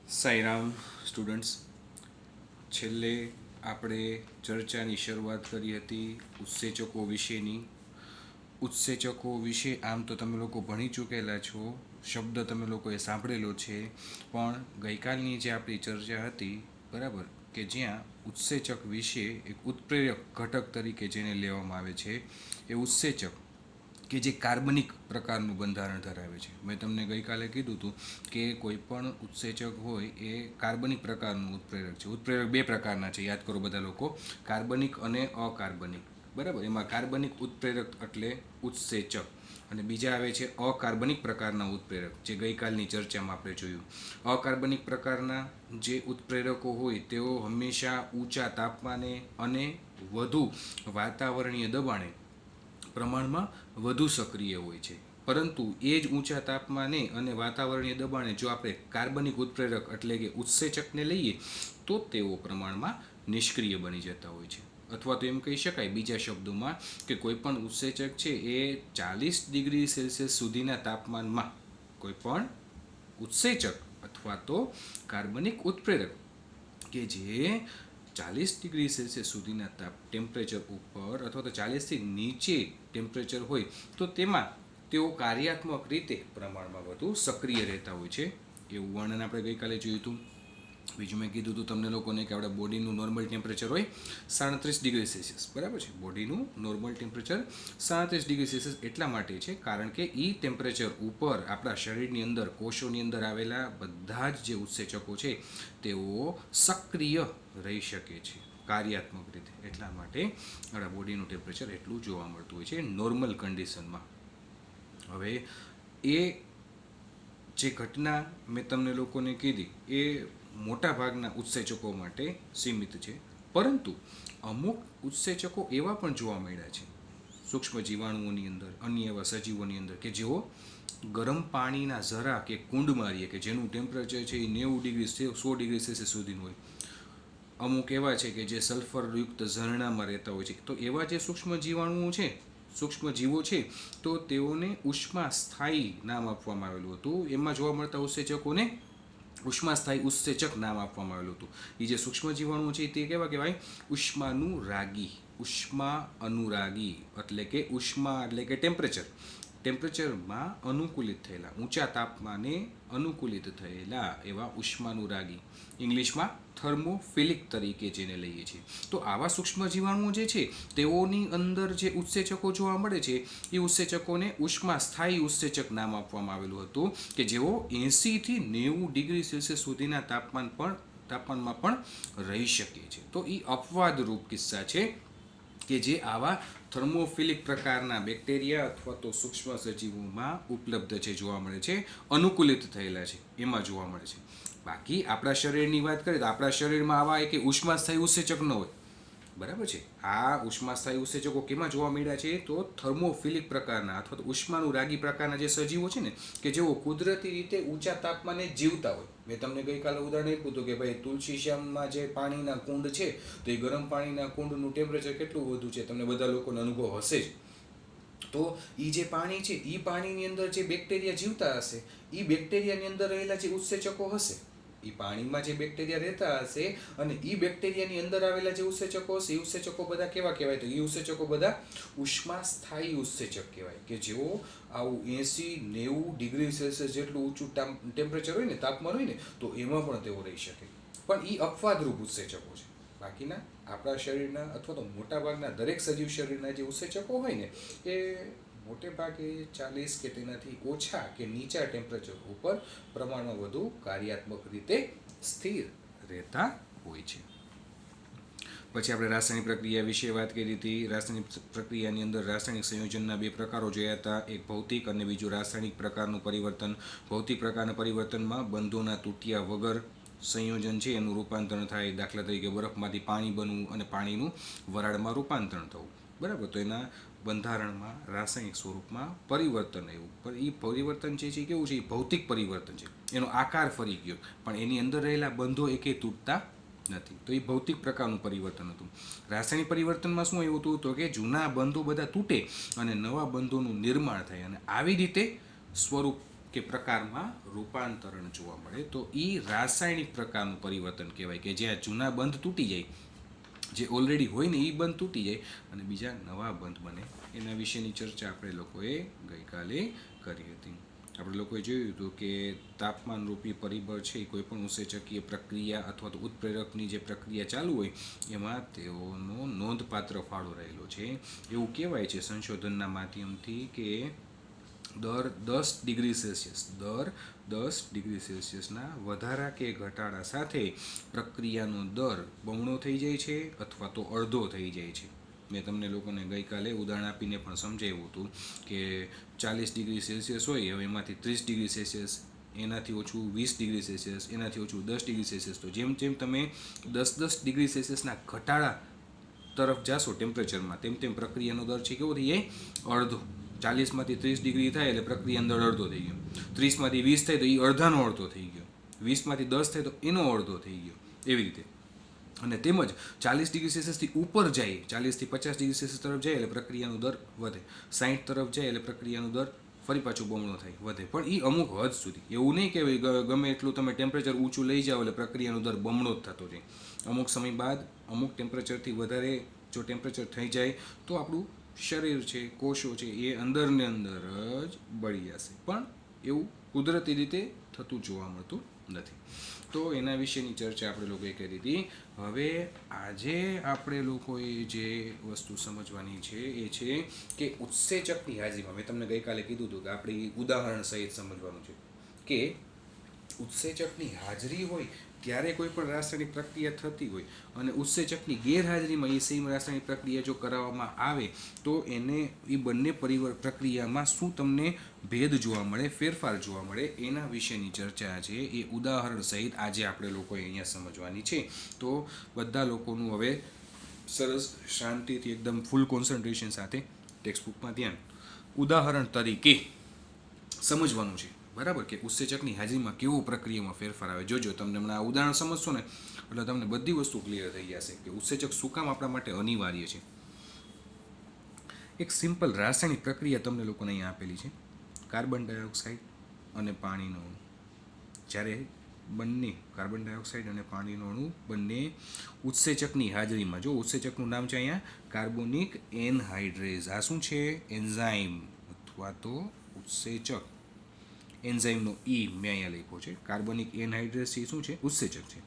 Sairam students, છેલ્લે આપણે ચર્ચાની શરૂઆત કરી હતી ઉત્સેચકો વિશેની. ઉત્સેચકો વિશે આમ તો તમે લોકો ભણી ચૂકેલા છો, શબ્દ તમે લોકોએ સાંભળેલો છે, પણ ગઈકાલની જે આપણી ચર્ચા હતી, બરાબર, કે જ્યાં ઉત્સેચક વિશે એક ઉત્પ્રેરક ઘટક તરીકે જેને લેવામાં આવે છે એ ઉત્સેચક કે જે કાર્બનિક પ્રકારનું બંધારણ ધરાવે છે. મેં તમને ગઈકાલે કીધું હતું કે કોઈ પણ ઉત્સેચક હોય એ કાર્બનિક પ્રકારનું ઉત્પ્રેરક છે. ઉત્પ્રેરક બે પ્રકારના છે, યાદ કરો બધા લોકો, કાર્બનિક અને અકાર્બનિક. બરાબર, એમાં કાર્બનિક ઉત્પ્રેરક એટલે ઉત્સેચક, અને બીજા આવે છે અકાર્બનિક પ્રકારના ઉત્પ્રેરક, જે ગઈકાલની ચર્ચામાં આપણે જોયું. અકાર્બનિક પ્રકારના જે ઉત્પ્રેરકો હોય તેઓ હંમેશા ઊંચા તાપમાને અને વધુ વાતાવરણીય દબાણે પ્રમાણમાં વધુ સક્રિય હોય છે. પરંતુ એ જ ઊંચા તાપમાને અને વાતાવરણીય દબાણે જો આપણે કાર્બનિક ઉત્પ્રેરક એટલે કે ઉત્સેચકને લઈએ તો તેઓ પ્રમાણમાં નિષ્ક્રિય બની જતા હોય છે. અથવા તો એમ કહી શકાય બીજા શબ્દોમાં કે કોઈ પણ ઉત્સેચક છે એ 40 ડિગ્રી સેલ્સિયસ સુધીના તાપમાનમાં કોઈ પણ ઉત્સેચક અથવા તો કાર્બનિક ઉત્પ્રેરક કે જે 40 ડિગ્રી સેલ્સિયસ સુધીના ટેમ્પરેચર ઉપર અથવા તો 40થી નીચે ટેમ્પરેચર હોય તો તેમાં તેઓ કાર્યાત્મક રીતે પ્રમાણમાં વધુ સક્રિય રહેતા હોય છે. એવું વર્ણન આપણે ગઈકાલે જોયું હતું. બીજું મેં કીધું હતું તમને લોકોને કે આપણા બોડીનું નોર્મલ ટેમ્પરેચર હોય 37 ડિગ્રી સેલ્સિયસ, બરાબર છે. બોડીનું નોર્મલ ટેમ્પરેચર 37 ડિગ્રી સેલ્સિયસ એટલા માટે છે કારણ કે એ ટેમ્પરેચર ઉપર આપણા શરીરની અંદર, કોષોની અંદર આવેલા બધા જ જે ઉત્સેચકો છે તેઓ સક્રિય રહી શકે છે કાર્યાત્મક રીતે. એટલા માટે આપણા બોડીનું ટેમ્પરેચર એટલું જોવા મળતું હોય છે નોર્મલ કન્ડિશનમાં. હવે એ જે ઘટના મેં તમને લોકોને કીધી એ મોટા ભાગના ઉત્સેચકો માટે સીમિત છે, પરંતુ અમુક ઉત્સેચકો એવા પણ જોવા મળ્યા છે સૂક્ષ્મ જીવાણુઓની અંદર, અન્ય એવા સજીવોની અંદર કે જેઓ ગરમ પાણીના ઝરા કે કુંડ મારીએ કે જેનું ટેમ્પરેચર છે એ 90 ડિગ્રી 100 ડિગ્રી સેલ્સિયસ સુધીનું હોય. અમુક એવા છે કે જે સલ્ફરયુક્ત ઝરણામાં રહેતા હોય છે. તો એવા જે સૂક્ષ્મ જીવાણુઓ છે, સૂક્ષ્મ જીવો છે, તો તેઓને ઉષ્મા સ્થાયી નામ આપવામાં આવેલું હતું. એમાં જોવા મળતા ઉત્સેચકોને ઉષ્મા સ્થાયી ઉત્સેચક નામ આપવામાં આવેલું હતું. એ જે સૂક્ષ્મ જીવાણુઓ છે તે કેવા કહેવાય? ઉષ્માનુરાગી. ઉષ્મા અનુરાગી એટલે કે ઉષ્મા એટલે કે ટેમ્પરેચરમાં અનુકૂલિત થયેલા, ઊંચા તાપમાને અનુકૂલિત થયેલા એવા ઉષ્માનુરાગી, ઇંગ્લિશમાં થર્મોફિલિક તરીકે જેને લઈએ છીએ. તો આવા સૂક્ષ્મ જીવાણુઓ જે છે તેઓની અંદર જે ઉત્સેચકો જોવા મળે છે એ ઉત્સેચકોને ઉષ્મા સ્થાયી ઉત્સેચક નામ આપવામાં આવેલું હતું કે જેઓ 80થી 90 ડિગ્રી સેલ્સિયસ સુધીના તાપમાનમાં પણ રહી શકે છે. તો એ અપવાદરૂપ કિસ્સા છે કે જે આવા થર્મોફિલિક પ્રકારના બેક્ટેરિયા અથવા તો સૂક્ષ્મ સજીવોમાં ઉપલબ્ધ છે, જોવા મળે છે, અનુકૂલિત થયેલા છે એમાં જોવા મળે છે. બાકી આપણા શરીરની વાત કરીએ તો આપણા શરીરમાં આવા એક ઉષ્માસ્થાયી ઉત્સેચક ન હોય, બરાબર છે. આ ઉષ્માસ્થાયી ઉત્સેચકો કેમાં જોવા મળ્યા છે? તો થર્મોફિલિક પ્રકારના અથવા તો ઉષ્માનુરાગી પ્રકારના જે સજીવો છે ને કે જેઓ કુદરતી રીતે ઊંચા તાપમાને જીવતા હોય. મેં તમને ગઈકાલે ઉદાહરણ આપ્યું હતું કે ભાઈ તુલસી શ્યામમાં જે પાણીના કુંડ છે તો એ ગરમ પાણીના કુંડનું ટેમ્પરેચર કેટલું વધુ છે તમને બધા લોકોને અનુભવ હશે જ. તો એ જે પાણી છે એ પાણીની અંદર જે બેક્ટેરિયા જીવતા હશે એ બેક્ટેરિયાની અંદર રહેલા જે ઉત્સેચકો હશે, એ પાણીમાં જે બેક્ટેરિયા રહેતા હશે અને એ બેક્ટેરિયાની અંદર આવેલા જે ઉત્સેચકો હશે એ ઉત્સેચકો બધા કેવા કહેવાય? તો એ ઉત્સેચકો બધા ઉષ્મા સ્થાયી ઉત્સેચક કહેવાય કે જેઓ આવું 80-90 ડિગ્રી સેલ્સિયસ જેટલું ઊંચું ટેમ્પરેચર હોય ને, તાપમાન હોય ને, તો એમાં પણ તેઓ રહી શકે. પણ એ અપવાદરૂપ ઉત્સેચકો છે. બાકીના આપણા શરીરના અથવા તો મોટાભાગના દરેક સજીવ શરીરના જે ઉત્સેચકો હોય ને એ મોટે ભાગે 40 કે તેનાથી ઓછા કે નીચા ટેમ્પરેચર ઉપર પ્રમાણમાં વધુ કાર્યાત્મક રીતે સ્થિર રહેતા હોય છે. પછી આપણે રાસાયણિક પ્રક્રિયા વિશે વાત કરી હતી. રાસાયણિક પ્રક્રિયાની અંદર રાસાયણિક સંયોજનના બે પ્રકારો જોયા હતા, એક ભૌતિક અને બીજું રાસાયણિક પ્રકારનું પરિવર્તન. ભૌતિક પ્રકારના પરિવર્તનમાં બંધોના તૂટ્યા વગર સંયોજન છે એનું રૂપાંતરણ થાય. દાખલા તરીકે બરફમાંથી પાણી બનવું અને પાણીનું વરાળમાં રૂપાંતરણ થવું, બરાબર. તો એના બંધારણમાં રાસાયણિક સ્વરૂપમાં પરિવર્તન આવ્યું. પણ એ પરિવર્તન જે છે કેવું છે? એ ભૌતિક પરિવર્તન છે. એનો આકાર ફરી ગયો પણ એની અંદર રહેલા બંધો એકે તૂટતા નથી. તો એ ભૌતિક પ્રકારનું પરિવર્તન હતું. રાસાયણિક પરિવર્તનમાં શું એવું હતું? તો કે જૂના બંધો બધા તૂટે અને નવા બંધોનું નિર્માણ થાય અને આવી રીતે સ્વરૂપ કે પ્રકારમાં રૂપાંતરણ જોવા મળે. તો એ રાસાયણિક પ્રકારનું પરિવર્તન કહેવાય કે જ્યાં જૂના બંધ તૂટી જાય, જે ઓલરેડી હોય ને એ બંધ તૂટી જાય અને બીજા નવા બંધ બને. એના વિશેની ચર્ચા આપણે લોકોએ ગઈકાલે કરી હતી. આપણે લોકોએ જોયું હતું કે તાપમાનરૂપી પરિબળ છે એ કોઈ પણ ઉત્સેચકીય પ્રક્રિયા અથવા તો ઉત્પ્રેરકની જે પ્રક્રિયા ચાલુ હોય એમાં તેઓનો નોંધપાત્ર ફાળો રહેલો છે. એવું કહેવાય છે સંશોધનના માધ્યમથી કે દર 10 ડિગ્રી સેલ્સિયસના વધારા કે ઘટાડા સાથે પ્રક્રિયાનો દર બમણો થઈ જાય છે અથવા તો અડધો થઈ જાય છે. મેં તમને લોકોને ગઈકાલે ઉદાહરણ આપીને પણ સમજાવ્યું હતું કે 40 ડિગ્રી સેલ્સિયસ હોય, હવે એમાંથી 30 ડિગ્રી સેલ્સિયસ, એનાથી ઓછું 20 ડિગ્રી સેલ્સિયસ, એનાથી ઓછું 10 ડિગ્રી સેલ્સિયસ. તો જેમ જેમ તમે 10 ડિગ્રી સેલ્સિયસના ઘટાડા તરફ જાશો ટેમ્પરેચરમાં, તેમ તેમ પ્રક્રિયાનો દર છે કેવો થઈ જાય? અડધો. 40માંથી 30 ડિગ્રી થાય એટલે પ્રક્રિયાનો દર અડધો થઈ ગયો. 30માંથી 20 થાય તો એ અડધાનો અડધો થઈ ગયો. 20માંથી 10 થાય તો એનો અડધો થઈ ગયો. એવી રીતે. અને તેમજ 40 ડિગ્રી સેલ્સિયસથી ઉપર જાય, 40થી 50 ડિગ્રી સેલ્સિયસ તરફ જાય એટલે પ્રક્રિયાનો દર વધે. 60 તરફ જાય એટલે પ્રક્રિયાનો દર ફરી પાછું બમણો થાય, વધે. પણ એ અમુક હદ સુધી. એવું નહીં કે ગમે એટલું તમે ટેમ્પરેચર ઊંચું લઈ જાઓ એટલે પ્રક્રિયાનો દર બમણો જ થતો જાય. અમુક સમય બાદ અમુક ટેમ્પરેચરથી વધારે જો ટેમ્પરેચર થઈ જાય તો આપણું શરીર છે, કોષો છે, એ અંદરને અંદર જ બળી જશે. પણ એવું કુદરતી રીતે થતું જોવા મળતું નથી. તો એના વિશેની ચર્ચા આપણે લોકોએ કરી હતી. હવે આજે આપણે લોકોએ જે વસ્તુ સમજવાની છે એ છે કે ઉત્સેચકની હાજરીમાં, મેં તમને ગઈકાલે કીધું હતું કે આપણે ઉદાહરણ સહિત સમજવાનું છે કે ઉત્સેચકની હાજરી હોય ત્યારે કોઈ પણ રાસાયણિક પ્રક્રિયા થતી હોય અને ઉત્સેચકની ગેરહાજરીમાં એ સેમ રાસાયણિક પ્રક્રિયા જો કરાવવામાં આવે તો એને એ બંને પ્રક્રિયામાં શું તમને ભેદ જોવા મળે, ફેરફાર જોવા મળે, એના વિશેની ચર્ચા છે એ ઉદાહરણ સહિત આજે આપણે લોકોએ અહીંયા સમજવાની છે. તો બધા લોકોનું હવે સરસ શાંતિથી એકદમ ફૂલ કોન્સન્ટ્રેશન સાથે ટેક્સ્ટબુકમાં ધ્યાન, ઉદાહરણ તરીકે સમજવાનું છે. બરાબર? કે ઉત્સેચકની હાજરીમાં કેવો પ્રક્રિયામાં ફેરફાર આવે. જોજો તમને હમણાં આ ઉદાહરણ સમજશો ને એટલે તમને બધી વસ્તુ ક્લિયર થઈ જશે કે ઉત્સેચક શું કામ આપણા માટે અનિવાર્ય છે. એક સિમ્પલ રાસાયણિક પ્રક્રિયા તમને લોકોને અહીંયા આપેલી છે. કાર્બન ડાયોક્સાઇડ અને પાણીનો અણુ. જ્યારે બંને કાર્બન ડાયોક્સાઇડ અને પાણીનો અણુ બંને ઉત્સેચકની હાજરીમાં, જો ઉત્સેચકનું નામ છે અહીંયા કાર્બોનિક એનહાઇડ્રેઝ. આ શું છે? એન્ઝાઇમ અથવા તો ઉત્સેચક. એન્ઝાઇમનો મેં અહીંયા લખ્યો છે. કાર્બોનિક એનહાઇડ્રેઝ એ શું છે? ઉત્સેચક છે.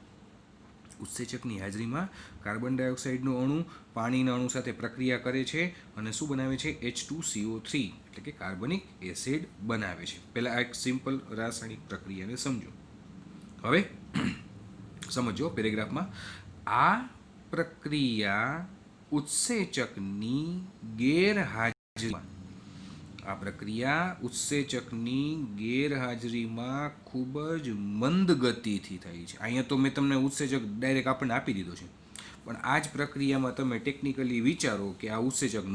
ઉત્સેચકની હાજરીમાં કાર્બન ડાયોક્સાઇડનો અણુ પાણીના અણુ સાથે પ્રક્રિયા કરે છે અને શું બનાવે છે? H2CO3 એટલે કે કાર્બનિક એસિડ બનાવે છે. પહેલાં આ એક સિમ્પલ રાસાયણિક પ્રક્રિયાને સમજો. હવે સમજો પેરેગ્રાફમાં, આ પ્રક્રિયા ઉત્સેચકની ગેરહાજરીમાં ખૂબ જ મંદ ગતિથી થાય છે. અહીંયા તો મેં તમને ઉત્સેચક ડાયરેક્ટ આપણને આપી દીધો છે, પણ આ જ પ્રક્રિયામાં તમે ટેકનિકલી વિચારો કે આ ઉત્સેચક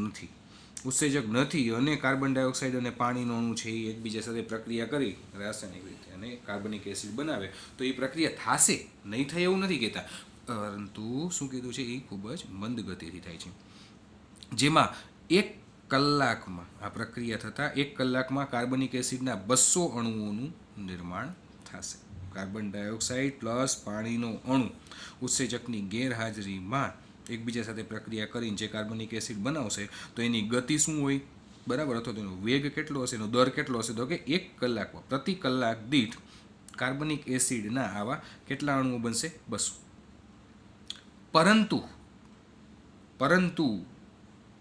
નથી અને કાર્બન ડાયોક્સાઇડ અને પાણીનો અણુ છે એ એકબીજા સાથે પ્રક્રિયા કરી રાસાયણિક રીતે અને કાર્બનિક એસિડ બનાવે તો એ પ્રક્રિયા થશે, નહીં થાય એવું નથી કહેતા, પરંતુ શું કીધું છે? એ ખૂબ જ મંદ ગતિથી થાય છે. જેમાં 1 કલાકમાં આ પ્રક્રિયા થતાં 1 કલાકમાં કાર્બનિક એસિડના 200 અણુઓનું નિર્માણ થશે. કાર્બન ડાયોક્સાઇડ પ્લસ પાણીનો અણુ ઉત્સેચકની ગેરહાજરીમાં એકબીજા સાથે પ્રક્રિયા કરીને જે કાર્બનિક એસિડ બનાવશે તો એની ગતિ શું હોય? બરાબર? અથવા તો એનો વેગ કેટલો હશે, એનો દર કેટલો હશે? તો કે 1 કલાકમાં પ્રતિ કલાક દીઠ કાર્બનિક એસિડના આવા કેટલા અણુઓ બનશે? 200. પરંતુ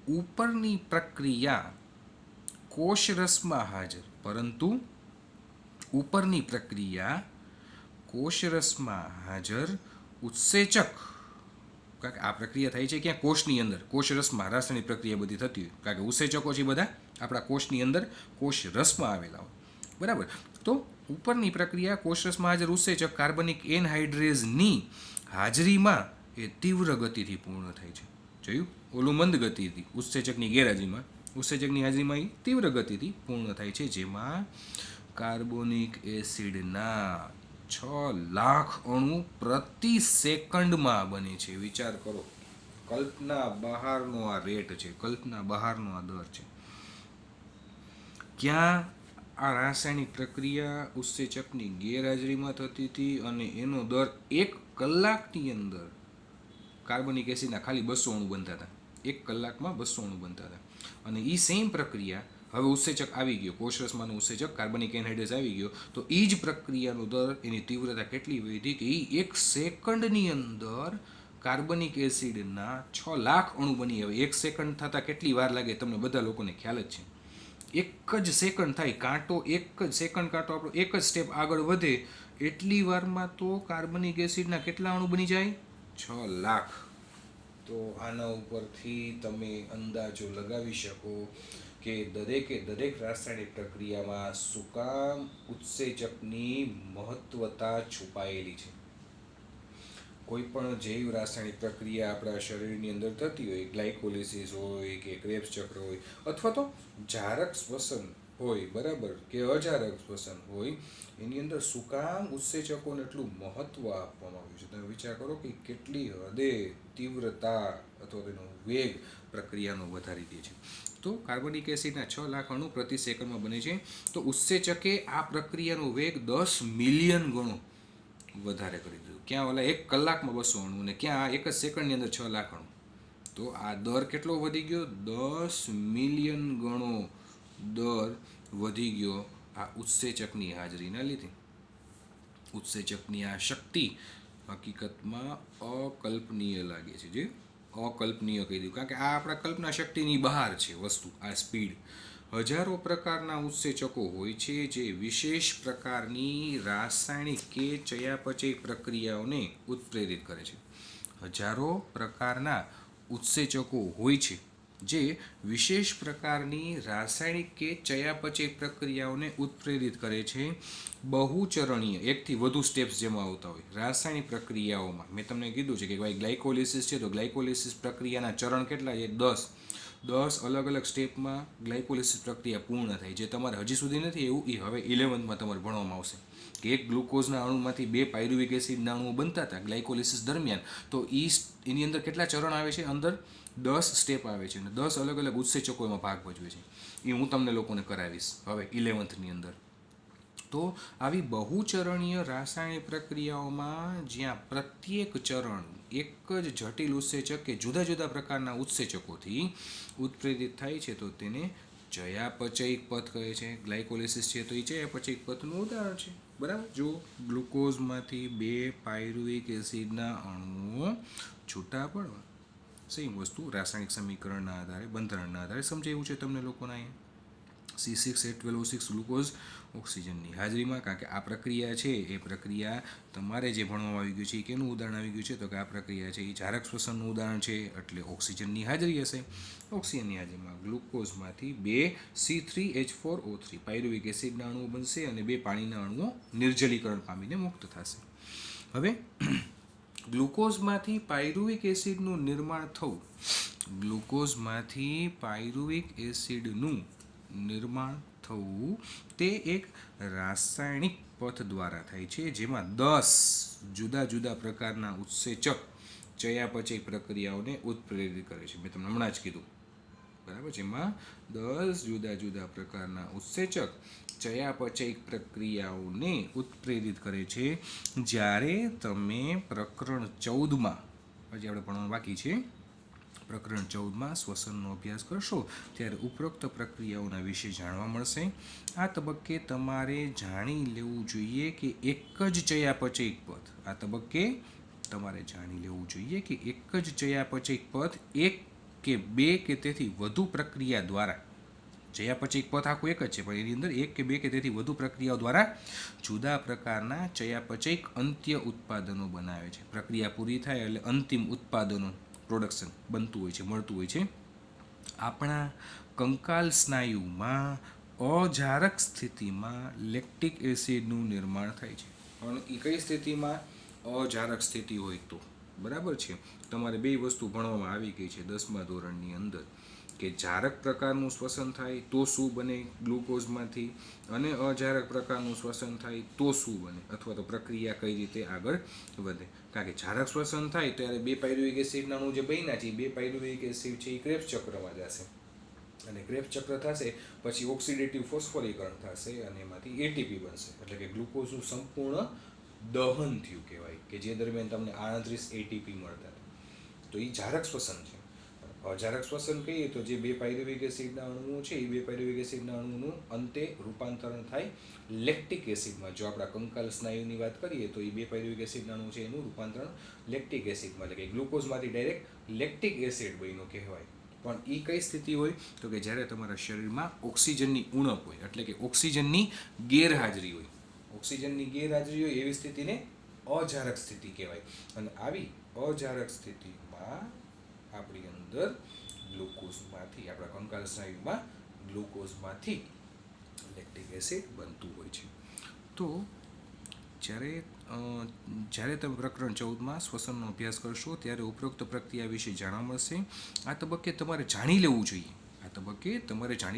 ઉપરની પ્રક્રિયા કોષરસમાં હાજર ઉત્સેચક, કારણ કે આ પ્રક્રિયા થાય છે ક્યાં? કોષની અંદર, કોષરસમાં રાસાયણિક પ્રક્રિયા બધી થતી હોય, કારણ કે ઉત્સેચકો છે બધા આપણા કોષની અંદર કોષરસમાં આવેલા હોય. બરાબર? તો ઉપરની પ્રક્રિયા કોષરસમાં હાજર ઉત્સેચક કાર્બનિક એનહાઇડ્રેઝની હાજરીમાં એ તીવ્ર ગતિથી પૂર્ણ થાય છે. જોયું? ઓલું મંદ ગતિથી ઉત્સેચકની ગેરહાજરીમાં, ઉત્સેચકની હાજરીમાં એ તીવ્ર ગતિથી પૂર્ણ થાય છે, જેમાં કાર્બોનિક એસિડના 6 લાખ અણુ પ્રતિ સેકન્ડમાં બને છે. વિચાર કરો, કલ્પના બહારનો આ રેટ છે, કલ્પના બહારનો આ દર છે. ક્યાં આ રાસાયણિક પ્રક્રિયા ઉત્સેચકની ગેરહાજરીમાં થતી હતી અને એનો દર 1 કલાકની અંદર કાર્બનિક એસિડના ખાલી 200 અણુ બનતા હતા. 1 કલાકમાં 200 અણુ બનતા હતા. અને એ સેમ પ્રક્રિયા હવે ઉત્સેચક આવી ગયો, કોષરસમાંનો ઉત્સેચક કાર્બનિક એનહાઇડ્રેસ આવી ગયો, તો એ જ પ્રક્રિયાનો દર, એની તીવ્રતા કેટલી વધી કે એ 1 સેકન્ડની અંદર કાર્બનિક એસિડના 6 લાખ અણુ બની આવે. 1 સેકન્ડ થતાં કેટલી વાર લાગે તમને બધા લોકોને ખ્યાલ જ છે. 1 જ સેકન્ડ થાય, કાંટો 1 જ સેકન્ડ, કાંટો આપણો 1 જ સ્ટેપ આગળ વધે એટલી વારમાં તો કાર્બનિક એસિડના કેટલા અણુ બની જાય? 6 લાખ. તો આના ઉપરથી તમે અંદાજો લગાવી શકો કે દરેકે દરેક રાસાયણિક પ્રક્રિયામાં શું કામ ઉત્સેચકની મહત્વતા છુપાયેલી છે. કોઈ પણ જૈવ રાસાયણિક પ્રક્રિયા આપણા શરીરની અંદર થતી હોય, ગ્લાયકોલિસિસ હોય કે ક્રેબ્સ ચક્ર હોય, અથવા તો જારક શ્વસન હોય, બરાબર, કે અજારક શ્વસન હોય, એની અંદર શું કામ ઉત્સેચકોને એટલું મહત્વ આપવામાં આવ્યું છે. તમે વિચાર કરો કે કેટલી હદે તીવ્રતા અથવા તેનો વેગ પ્રક્રિયાનો વધારી દે છે. તો કાર્બનિક એસિડના 6 લાખ અણુ પ્રતિ સેકન્ડમાં બને છે. તો ઉત્સેચકે આ પ્રક્રિયાનો વેગ 10 મિલિયન ગણો વધારે કરી દીધું. ક્યાં ઓલા 1 કલાકમાં 200 અણુ અને ક્યાં 1 જ સેકન્ડની અંદર 6 લાખ અણુ. તો આ દર કેટલો વધી ગયો? 10 મિલિયન ગણો દર વધી ગયો આ ઉત્સેચકની હાજરીના લીધે. ઉત્સેચકની આ શક્તિ હકીકતમાં અકલ્પનીય લાગે છે. જે અકલ્પનીય કહી દઉં, કારણ કે આ આપણા કલ્પના શક્તિની બહાર છે વસ્તુ. આ સ્પીડ, હજારો પ્રકારના ઉત્સેચકો હોય છે જે વિશેષ પ્રકારની રાસાયણિક કે ચયાપચય પ્રક્રિયાઓને ઉત્પ્રેરિત કરે છે. હજારો પ્રકારના ઉત્સેચકો હોય છે જે વિશેષ પ્રકારની રાસાયણિક કે ચયાપચય પ્રક્રિયાઓને ઉત્પ્રેરિત કરે છે. બહુચરણીય, એકથી વધુ સ્ટેપ્સ જેમાં આવતા હોય રાસાયણિક પ્રક્રિયાઓમાં. મેં તમને કીધું છે કે ભાઈ ગ્લાયકોલિસિસ છે, તો ગ્લાયકોલિસિસ પ્રક્રિયાના ચરણ કેટલા છે? 10 અલગ અલગ સ્ટેપમાં ગ્લાયકોલિસિસ પ્રક્રિયા પૂર્ણ થાય. જે તમારે હજી સુધી નથી એવું, એ હવે 11માં તમારે ભણવામાં આવશે કે એક ગ્લુકોઝના અણુમાંથી 2 પાયરુવિક એસિડના અણુઓ બનતા હતા ગ્લાયકોલિસિસ દરમિયાન. તો એની અંદર કેટલા ચરણ આવે છે? અંદર 10 સ્ટેપ આવે છે અને 10 અલગ અલગ ઉત્સેચકો એમાં ભાગ ભજવે છે. એ હું તમને લોકોને કરાવીશ હવે 11th અંદર. તો આવી બહુચરણીય રાસાયણિક પ્રક્રિયાઓમાં જ્યાં પ્રત્યેક ચરણ એક જ જટિલ ઉત્સેચક કે જુદા જુદા પ્રકારના ઉત્સેચકોથી ઉત્પ્રેરિત થાય છે, તો તેને ચયાપચયિક પથ કહે છે. ગ્લાયકોલિસિસ છે તો એ ચયાપચયિક પથનું ઉદાહરણ છે, બરાબર. જો ગ્લુકોઝમાંથી 2 પાયરુવિક એસિડના અણુઓ છૂટા પડવા, સેમ વસ્તુ રાસાયણિક સમીકરણના આધારે, બંધારણના આધારે સમજાયું છે તમને લોકોના અહીંયા. C6H12O6 ગ્લુકોઝ ઓક્સિજનની હાજરીમાં, કારણ કે આ પ્રક્રિયા છે એ પ્રક્રિયા તમારે જે ભણવામાં આવી ગયું છે એ કેનું ઉદાહરણ આવી ગયું છે? તો કે આ પ્રક્રિયા છે એ જારક શ્વસનનું ઉદાહરણ છે, એટલે ઓક્સિજનની હાજરી હશે. ઓક્સિજનની હાજરીમાં ગ્લુકોઝમાંથી 2 C3H4O3 પાયરુવિક એસિડના અણુઓ બનશે અને 2 પાણીના અણુઓ નિર્જલીકરણ પામીને મુક્ત થશે. હવે ગ્લુકોઝમાંથી પાયરુવિક એસિડનું નિર્માણ થવું, ગ્લુકોઝમાંથી પાયરુવિક એસિડનું નિર્માણ થવું તે એક રાસાયણિક પથ દ્વારા થાય છે, જેમાં 10 જુદા જુદા પ્રકારના ઉત્સેચક ચયાપચય પ્રક્રિયાઓને ઉત્પ્રેરિત કરે છે. મેં તમને હમણાં જ કીધું, બરાબર. જેમાં 10 જુદા જુદા પ્રકારના ઉત્સેચક ચયાપચય પ્રક્રિયાઓને ઉત્પ્રેરિત કરે છે. જ્યારે તમે પ્રકરણ 14માં, હજી આપણે ભણવાનું બાકી છે, પ્રકરણ 14માં શ્વસનનો અભ્યાસ કરશો ત્યારે ઉપરોક્ત પ્રક્રિયાઓના વિશે જાણવા મળશે. આ તબક્કે તમારે જાણી લેવું જોઈએ કે એક જ ચયાપચયિક પથ, આ તબક્કે તમારે જાણી લેવું જોઈએ કે એક જ ચયાપચયિક પથ 1 કે 2 કે તેથી વધુ પ્રક્રિયા દ્વારા, ચયાપચયિક પથ આખું એક જ છે પણ એની અંદર 1 કે 2 કે તેથી વધુ પ્રક્રિયાઓ દ્વારા જુદા પ્રકારના ચયાપચયિક અંત્ય ઉત્પાદનો બનાવે છે. પ્રક્રિયા પૂરી થાય એટલે અંતિમ ઉત્પાદનો, પ્રોડક્શન બનતું હોય છે, મળતું હોય છે. આપણા કંકાલ સ્નાયુમાં અજારક સ્થિતિમાં લેક્ટિક એસિડનું નિર્માણ થાય છે. પણ એ કઈ સ્થિતિમાં? અજારક સ્થિતિ હોય તો, બરાબર છે. તમારે 2 વસ્તુ ભણવામાં આવી ગઈ છે 10મા ધોરણની અંદર, કે જારક પ્રકારનું શ્વસન થાય તો શું બને ગ્લુકોઝમાંથી, અને અજારક પ્રકારનું શ્વસન થાય તો શું બને, અથવા તો પ્રક્રિયા કઈ રીતે આગળ વધે. કારણ કે જારક શ્વસન થાય ત્યારે 2 પાયરુવિક એસિડના અણુ જે બન્યા છે, 2 પાયરુવિક એસિડ છે એ ક્રેબ્સ ચક્રમાં જશે, અને ક્રેબ્સ ચક્ર થશે પછી ઓક્સિડેટિવ ફોસ્ફોરીકરણ થશે અને એમાંથી એટીપી બનશે, એટલે કે ગ્લુકોઝનું સંપૂર્ણ દહન થયું કહેવાય, કે જે દરમિયાન તમને 38 એટીપી મળતા હતા. તો એ જારક શ્વસન છે. અજારક શ્વસન કહીએ તો જે 2 પાયરુવિક એસિડના અણુઓ છે એ 2 પાયરુવિક એસિડના અણુનું અંતે રૂપાંતરણ થાય લેક્ટિક એસિડમાં. જો આપણા કંકાલ સ્નાયુની વાત કરીએ તો એ 2 પાયરુવિક એસિડના અણુ છે એનું રૂપાંતરણ લેક્ટિક એસિડમાં, એટલે કે ગ્લુકોઝમાંથી ડાયરેક્ટ લેક્ટિક એસિડ બન્યું કહેવાય. પણ એ કઈ સ્થિતિ હોય તો કે જ્યારે તમારા શરીરમાં ઓક્સિજનની ઉણપ હોય, એટલે કે ઓક્સિજનની ગેરહાજરી હોય. ઓક્સિજનની ગેરહાજરી હોય એવી સ્થિતિને અજારક સ્થિતિ કહેવાય. અને આવી અજારક સ્થિતિમાં આપણી અંદર ગ્લુકોઝમાંથી, આપણા કંકાલ સ્નાયુમાં ગ્લુકોઝમાંથી લેક્ટિક એસિડ બનતું હોય છે. તો જ્યારે તમે પ્રકરણ 14માં શ્વસનનો અભ્યાસ કરશો ત્યારે ઉપરોક્ત પ્રક્રિયા વિશે જાણવા મળશે. આ તબક્કે તમારે જાણી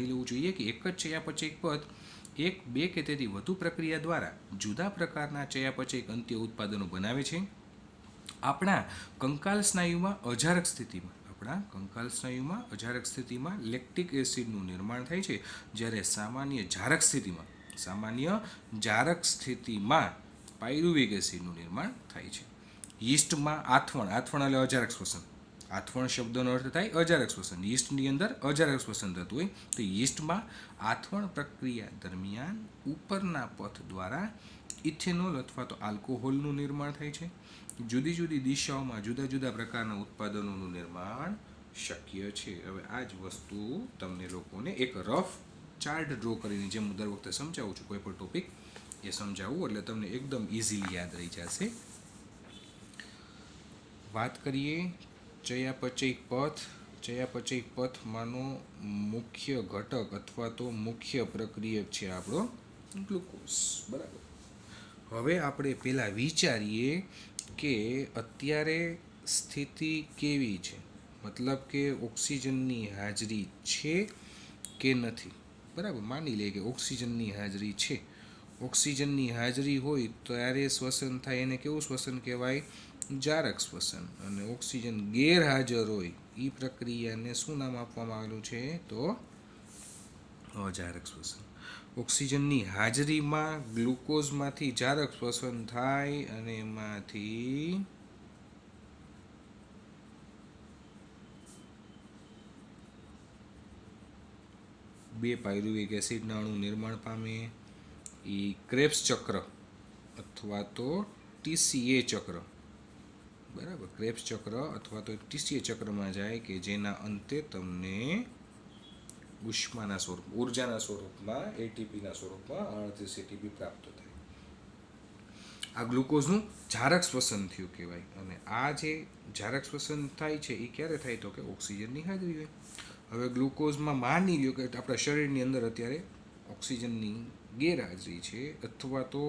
લેવું જોઈએ કે એક જ ચયાપચયક પથ એક, બે કે તેથી વધુ પ્રક્રિયા દ્વારા જુદા પ્રકારના ચયાપચયક અંત્ય ઉત્પાદનો બનાવે છે. આપણા કંકાલ સ્નાયુમાં અજારક સ્થિતિમાં લેક્ટિક એસિડનું નિર્માણ થાય છે, જ્યારે સામાન્ય જારક સ્થિતિમાં પાયરુવિક એસિડનું નિર્માણ થાય છે. યીસ્ટમાં આથવણ એટલે અજારક શ્વસન. આથવણ શબ્દનો અર્થ થાય અજારક શ્વસન. યીસ્ટની અંદર અજારક શ્વસન થતું હોય તો યીસ્ટમાં આથવણ પ્રક્રિયા દરમિયાન ઉપરના પથ દ્વારા ઇથેનોલ અથવા તો આલ્કોહોલનું નિર્માણ થાય છે. જુદી જુદી દિશાઓમાં જુદા જુદા પ્રકારના ઉત્પાદનોનું નિર્માણ શક્ય છે. હવે આ જ વસ્તુ તમને લોકોને એક રફ ચાર્ટ ડ્રો કરીને, જેમ હું દર વખતે સમજાવું છું કોઈ પણ ટોપિક એ સમજાવું એટલે તમને એકદમ ઇઝીલી યાદ રહી જશે. વાત કરીએ ચયાપચયક પથમાંનો મુખ્ય ઘટક અથવા તો મુખ્ય પ્રક્રિયક છે આપણો ગ્લુકોઝ. બરાબર. હવે આપણે પહેલાં વિચારીએ કે અત્યારે સ્થિતિ કેવી છે, મતલબ કે ઓક્સિજનની હાજરી છે કે નથી. બરાબર. માની લઈએ કે ઓક્સિજનની હાજરી છે. ઓક્સિજનની હાજરી હોય ત્યારે શ્વસન થાય એને કેવું શ્વસન કહેવાય? જારક શ્વસન. અને ઓક્સિજન ગેરહાજર હોય એ પ્રક્રિયાને શું નામ આપવામાં આવેલું છે? તો અજારક શ્વસન. ઓક્સિજનની હાજરીમાં ગ્લુકોઝમાંથી જારક શ્વસન થાય અને એમાંથી બે પાયરુવિક એસિડના અણુ નિર્માણ પામે. એ ક્રેબ્સ ચક્ર અથવા તો ટીસીએ ચક્ર. બરાબર. ક્રેબ્સ ચક્ર અથવા તો ટીસીએ ચક્રમાં જાય કે જેના અંતે તમને ઉર્જાના સ્વરૂપમાં એટીપીના સ્વરૂપમાં 38 એટીપી પ્રાપ્ત થાય. આ ગ્લુકોઝનું જારક શ્વસન થયું કહેવાય. અને આ જે જારક શ્વસન થાય છે એ ક્યારે થાય તો કે ઓક્સિજનની હાજરી હોય. હવે ગ્લુકોઝમાં માની લ્યો કે આપણા શરીરની અંદર અત્યારે ઓક્સિજનની ગેરહાજરી છે અથવા તો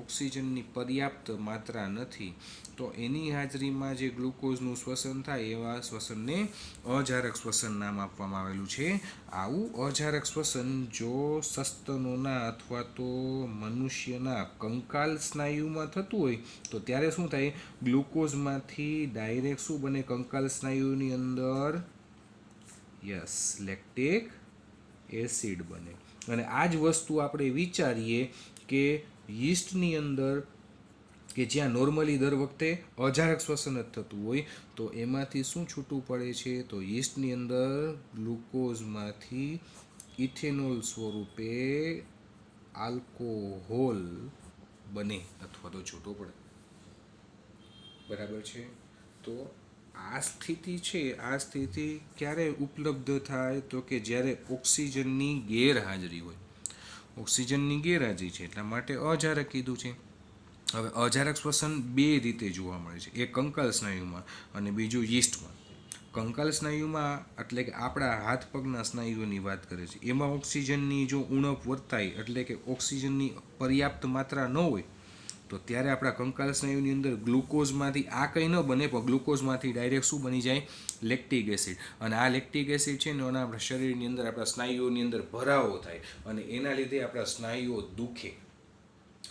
ઓક્સિજનની પર્યાપ્ત માત્રા નથી, તો એની હાજરીમાં જે ગ્લુકોઝનું શ્વસન થાય એવા શ્વસનને અજારક શ્વસન નામ આપવામાં આવેલું છે. આવું અજારક શ્વસન જો સસ્તનોના અથવા તો મનુષ્યના કંકાલ સ્નાયુમાં થતું હોય તો ત્યારે શું થાય? ગ્લુકોઝમાંથી ડાયરેક્ટ શું બને કંકાલ સ્નાયુની અંદર? યસ, લેક્ટિક એસિડ બને. અને આ જ વસ્તુ આપણે વિચારીએ કે યીસ્ટની અંદર કે જ્યાં નોર્મલી દર વખતે અજારક શ્વસન જ થતું હોય તો એમાંથી શું છૂટું પડે છે? તો યીસ્ટની અંદર ગ્લુકોઝમાંથી ઇથેનોલ સ્વરૂપે આલ્કોહોલ બને અથવા તો છૂટો પડે. બરાબર છે. તો આ સ્થિતિ ક્યારે ઉપલબ્ધ થાય તો કે જ્યારે ઓક્સિજનની ગેરહાજરી હોય. ઓક્સિજનની ગેરહાજરી છે એટલા માટે અજારક કીધું છે. હવે અજારક શ્વસન બે રીતે જોવા મળે છે, એક કંકાલ સ્નાયુમાં અને બીજું યીસ્ટમાં. કંકાલ સ્નાયુમાં એટલે કે આપણા હાથ પગના સ્નાયુઓની વાત કરે છે, એમાં ઓક્સિજનની જો ઉણપ વર્તાય એટલે કે ઓક્સિજનની પર્યાપ્ત માત્રા ન હોય તો ત્યારે આપણા કંકાલ સ્નાયુની અંદર ગ્લુકોઝમાંથી આ કંઈ ન બને પણ ગ્લુકોઝમાંથી ડાયરેક્ટ શું બની જાય? Lactic acid. અને આ લેક્ટિક એસિડ છે ને આપણા શરીરની અંદર આપણા સ્નાયુઓની અંદર ભરાવો થાય અને એના લીધે આપણા સ્નાયુઓ દુખે,